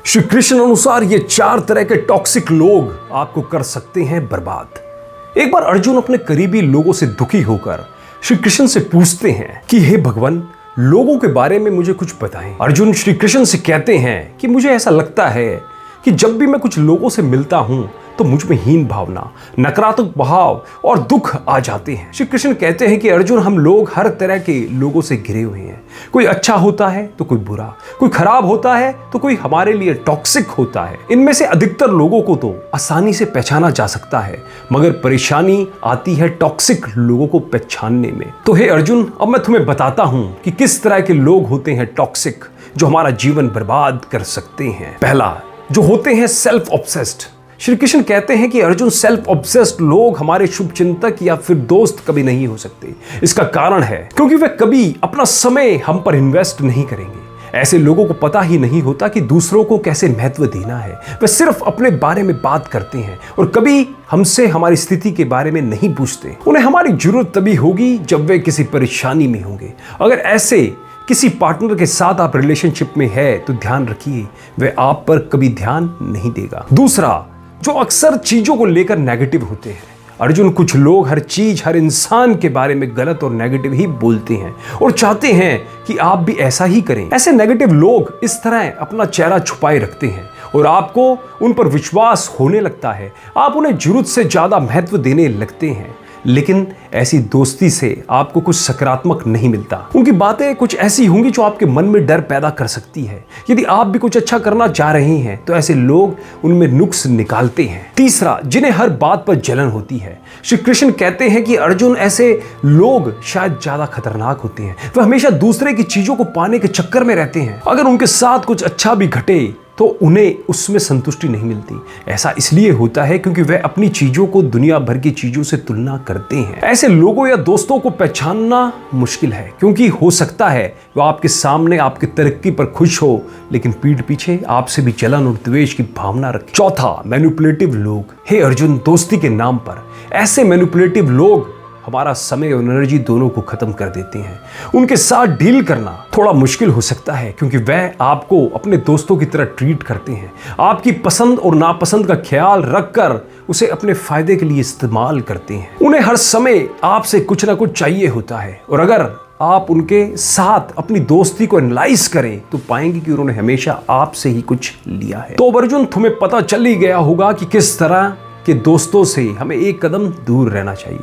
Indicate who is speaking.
Speaker 1: श्री कृष्ण अनुसार ये 4 तरह के टॉक्सिक लोग आपको कर सकते हैं बर्बाद। एक बार अर्जुन अपने करीबी लोगों से दुखी होकर श्री कृष्ण से पूछते हैं कि हे भगवान, लोगों के बारे में मुझे कुछ बताएं। अर्जुन श्री कृष्ण से कहते हैं कि मुझे ऐसा लगता है कि जब भी मैं कुछ लोगों से मिलता हूं तो मुझ में हीन भावना, नकारात्मक भाव और दुख आ जाते हैं। श्री कृष्ण कहते हैं कि अर्जुन, हम लोग हर तरह के लोगों से घिरे हुए हैं। कोई अच्छा होता है तो कोई बुरा, कोई खराब होता है तो कोई हमारे लिए टॉक्सिक होता है। इनमें से अधिकतर लोगों को तो आसानी से पहचाना जा सकता है, मगर परेशानी आती है टॉक्सिक लोगों को पहचानने में। तो हे अर्जुन, अब मैं तुम्हें बताता हूं कि किस तरह के लोग होते हैं टॉक्सिक, जो हमारा जीवन बर्बाद कर सकते हैं। पहला, जो होते हैं सेल्फ ऑब्सेस्ड। श्री कृष्ण कहते हैं कि अर्जुन, सेल्फ ऑब्सेस्ड लोग हमारे शुभ चिंतक या फिर दोस्त कभी नहीं हो सकते। इसका कारण है क्योंकि वे कभी अपना समय हम पर इन्वेस्ट नहीं करेंगे। ऐसे लोगों को पता ही नहीं होता कि दूसरों को कैसे महत्व देना है। वे सिर्फ अपने बारे में बात करते हैं और कभी हमसे हमारी स्थिति के बारे में नहीं पूछते। उन्हें हमारी जरूरत तभी होगी जब वे किसी परेशानी में होंगे। अगर ऐसे किसी पार्टनर के साथ आप रिलेशनशिप में है तो ध्यान रखिए, वे आप पर कभी ध्यान नहीं देगा। दूसरा, जो अक्सर चीजों को लेकर नेगेटिव होते हैं। अर्जुन, कुछ लोग हर चीज, हर इंसान के बारे में गलत और नेगेटिव ही बोलते हैं और चाहते हैं कि आप भी ऐसा ही करें। ऐसे नेगेटिव लोग इस तरह अपना चेहरा छुपाए रखते हैं और आपको उन पर विश्वास होने लगता है। आप उन्हें जरूरत से ज्यादा महत्व देने लगते हैं, लेकिन ऐसी दोस्ती से आपको कुछ सकारात्मक नहीं मिलता। उनकी बातें कुछ ऐसी होंगी जो आपके मन में डर पैदा कर सकती है। यदि आप भी कुछ अच्छा करना चाह रहे हैं तो ऐसे लोग उनमें नुक्स निकालते हैं। तीसरा, जिन्हें हर बात पर जलन होती है। श्री कृष्ण कहते हैं कि अर्जुन, ऐसे लोग शायद ज्यादा खतरनाक होते हैं। वे हमेशा दूसरे की चीजों को पाने के चक्कर में रहते हैं। अगर उनके साथ कुछ अच्छा भी घटे तो उन्हें उसमें संतुष्टि नहीं मिलती। ऐसा इसलिए होता है क्योंकि वे अपनी चीजों को दुनिया भर की चीजों से तुलना करते हैं। ऐसे लोगों या दोस्तों को पहचानना मुश्किल है, क्योंकि हो सकता है वो आपके सामने आपकी तरक्की पर खुश हो, लेकिन पीठ पीछे आपसे भी जलन और द्वेष की भावना रखे। चौथा, मैनिपुलेटिव लोग। हे अर्जुन, दोस्ती के नाम पर ऐसे मैनिपुलेटिव लोग हमारा समय और एनर्जी दोनों को खत्म कर देते हैं। उनके साथ डील करना थोड़ा मुश्किल हो सकता है, क्योंकि वह आपको अपने दोस्तों की तरह ट्रीट करते हैं। आपकी पसंद और नापसंद का ख्याल रखकर उसे अपने फायदे के लिए इस्तेमाल करते हैं। उन्हें हर समय आपसे कुछ ना कुछ चाहिए होता है, और अगर आप उनके साथ अपनी दोस्ती को एनालाइज करें तो पाएंगे कि उन्होंने हमेशा आपसे ही कुछ लिया है। तो अर्जुन, तुम्हें पता चल ही गया होगा कि किस तरह के दोस्तों से हमें एक कदम दूर रहना चाहिए।